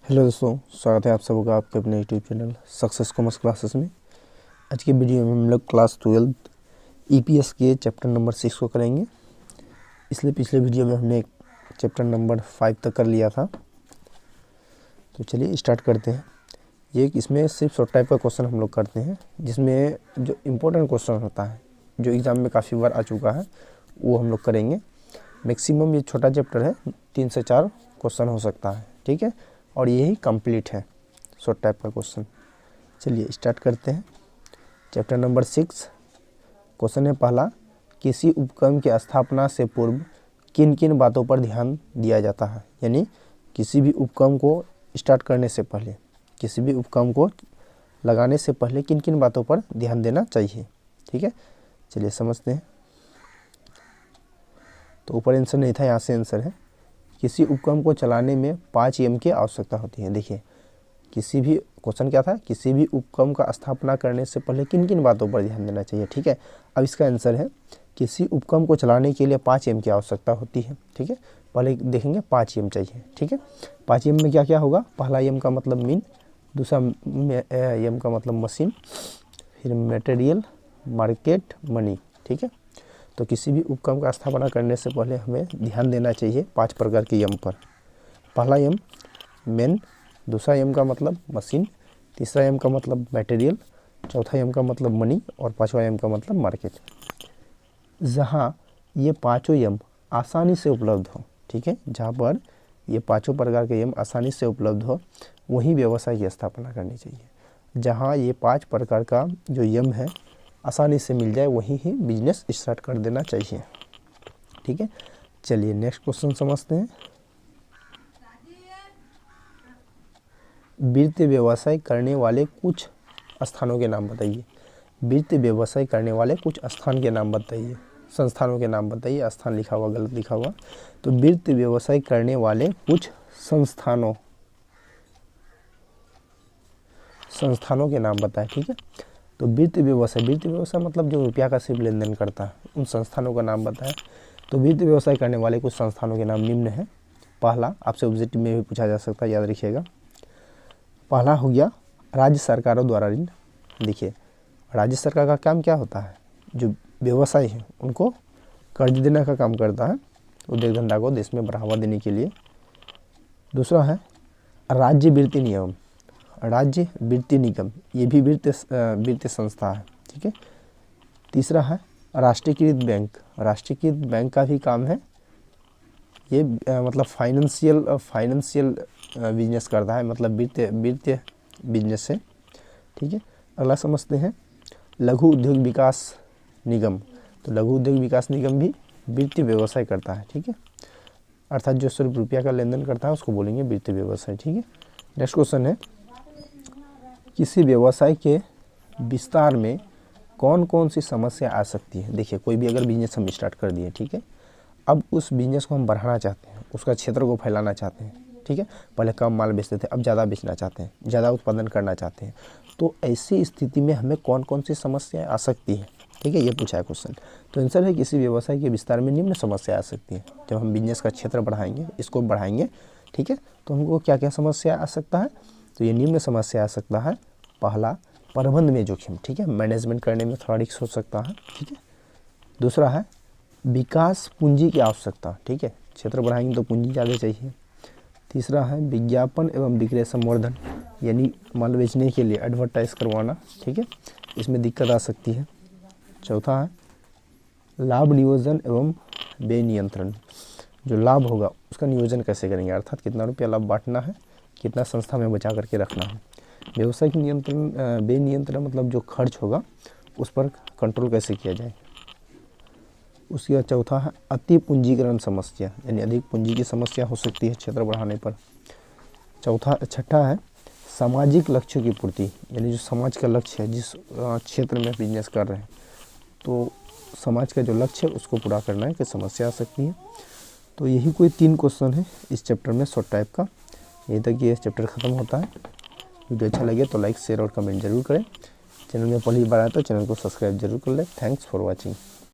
Hello दोस्तों, स्वागत है आप सबका आपके अपने YouTube channel success commerce classes में। आज के वीडियो में हम लोग क्लास 12 ईपीएस के चैप्टर नंबर 6 को करेंगे। इसलिए पिछले वीडियो में हमने चैप्टर नंबर 5 तक कर लिया था। तो चलिए स्टार्ट करते हैं। ये इसमें सिर्फ शॉर्ट टाइप का क्वेश्चन हम लोग करते हैं, जिसमें जो इम्पोर्टेंट क्वेश्चन होता है, जो एग्ज़ाम में काफ़ी बार आ चुका है, वो हम लोग करेंगे। मैक्सिमम ये छोटा चैप्टर है, 3 से 4 क्वेश्चन हो सकता है, ठीक है। और यही कंप्लीट है शॉर्ट टाइप का क्वेश्चन। चलिए स्टार्ट करते हैं। चैप्टर नंबर 6 क्वेश्चन है पहला, किसी उपक्रम की स्थापना से पूर्व किन किन बातों पर ध्यान दिया जाता है। यानी किसी भी उपक्रम को स्टार्ट करने से पहले, किसी भी उपक्रम को लगाने से पहले किन किन बातों पर ध्यान देना चाहिए, ठीक है। चलिए समझते हैं। तो ऊपर आंसर नहीं था, यहाँ से आंसर है। किसी उपक्रम को चलाने में 5 एम की आवश्यकता होती है। देखिए, किसी भी क्वेश्चन क्या था, किसी भी उपक्रम का स्थापना करने से पहले किन किन बातों पर ध्यान देना चाहिए, ठीक है। अब इसका आंसर है, किसी उपक्रम को चलाने के लिए 5 एम की आवश्यकता होती है, ठीक है। पहले देखेंगे 5 एम चाहिए, ठीक है। 5 एम में क्या क्या होगा। पहला एम का मतलब मीन, दूसरा एम का मतलब मशीन, फिर मटेरियल, मार्केट, मनी, ठीक है। तो किसी भी उपक्रम का स्थापना करने से पहले हमें ध्यान देना चाहिए 5 प्रकार के यम पर। पहला यम मेन, दूसरा यम का मतलब मशीन, तीसरा यम का मतलब मटेरियल, चौथा यम का मतलब मनी और पांचवा यम का मतलब मार्केट। जहाँ ये पांचों यम आसानी से उपलब्ध हो, ठीक है, जहाँ पर ये पांचों प्रकार के यम आसानी से उपलब्ध हो, वहीं व्यवसाय की स्थापना करनी चाहिए। जहाँ ये 5 प्रकार का जो यम है आसानी से मिल जाए, वहीं ही बिजनेस स्टार्ट कर देना चाहिए, ठीक है। चलिए नेक्स्ट क्वेश्चन समझते हैं। वित्तीय व्यवसाय करने वाले कुछ स्थानों के नाम बताइए। वित्तीय व्यवसाय करने वाले कुछ स्थान के नाम बताइए, संस्थानों के नाम बताइए। स्थान लिखा हुआ गलत लिखा हुआ। तो वित्तीय व्यवसाय करने वाले कुछ संस्थानों के नाम बताएं, ठीक है। तो वित्तीय व्यवसाय मतलब जो रुपया का सिर्फ लेन देन करता है, उन संस्थानों का नाम बताएं। तो वित्तीय व्यवसाय करने वाले कुछ संस्थानों के नाम निम्न है। पहला, आपसे ऑब्जेक्टिव में भी पूछा जा सकता है, याद रखिएगा। पहला हो गया राज्य सरकारों द्वारा ऋण। देखिए, राज्य सरकार का काम क्या होता है, जो व्यवसाय है उनको कर्ज देने का काम करता है, उद्योग धंधा को देश में बढ़ावा देने के लिए। दूसरा है राज्य वित्तीय निगम, राज्य वित्तीय निगम, ये भी वित्तीय संस्था है, ठीक है। तीसरा है राष्ट्रीयकृत बैंक, राष्ट्रीयकृत बैंक का भी काम है, ये मतलब फाइनेंशियल बिजनेस करता है, मतलब वित्तीय बिजनेस है, ठीक है। अगला समझते हैं लघु उद्योग विकास निगम। तो लघु उद्योग विकास निगम भी वित्तीय व्यवसाय करता है, ठीक है। अर्थात जो सिर्फ रुपया का लेन देन करता है उसको बोलेंगे वित्तीय व्यवसाय, ठीक है। नेक्स्ट क्वेश्चन है, किसी व्यवसाय के विस्तार में कौन कौन सी समस्या आ सकती है। देखिए, कोई भी अगर बिजनेस हम स्टार्ट कर दिए, ठीक है, अब उस बिजनेस को हम बढ़ाना चाहते हैं, उसका क्षेत्र को फैलाना चाहते हैं, ठीक है। पहले कम माल बेचते थे, अब ज़्यादा बेचना चाहते हैं, ज़्यादा उत्पादन करना चाहते हैं। तो ऐसी स्थिति में हमें कौन कौन सी समस्याएं आ सकती हैं, ठीक है, ये पूछा है क्वेश्चन। तो आंसर है, किसी व्यवसाय के विस्तार में निम्न समस्या आ सकती है। जब हम बिजनेस का क्षेत्र बढ़ाएंगे, इसको बढ़ाएंगे, ठीक है, तो हमको क्या क्या समस्या आ सकता है। तो ये निम्न समस्या आ सकता है। पहला, प्रबंध में जोखिम, ठीक है, मैनेजमेंट करने में थोड़ा रिस्क हो सकता है, ठीक है। दूसरा है विकास पूंजी की आवश्यकता, ठीक है, क्षेत्र बढ़ाएंगे तो पूंजी ज़्यादा चाहिए। तीसरा है विज्ञापन एवं विक्रय संवर्धन, यानी माल बेचने के लिए एडवर्टाइज करवाना, ठीक है, इसमें दिक्कत आ सकती है। चौथा है लाभ नियोजन एवं व्यय नियंत्रण, जो लाभ होगा उसका नियोजन कैसे करेंगे, अर्थात कितना रुपया लाभ बांटना है, कितना संस्था में बचा करके रखना है। व्यवसाय की नियंत्रण, व्यय नियंत्रण मतलब जो खर्च होगा उस पर कंट्रोल कैसे किया जाए। उसके बाद चौथा है अति पूंजीकरण समस्या, यानी अधिक पूंजी की समस्या हो सकती है क्षेत्र बढ़ाने पर। छठा है सामाजिक लक्ष्यों की पूर्ति, यानी जो समाज का लक्ष्य है, जिस क्षेत्र में बिजनेस कर रहे हैं, तो समाज का जो लक्ष्य है उसको पूरा करना है कि समस्या आ सकती है। तो यही कोई 3 क्वेश्चन है इस चैप्टर में शॉर्ट टाइप का। यहीं तक ये चैप्टर ख़त्म होता है। वीडियो अच्छा लगे तो लाइक, शेयर और कमेंट जरूर करें। चैनल में पहली बार आए तो चैनल को सब्सक्राइब जरूर कर लें। Thanks for watching.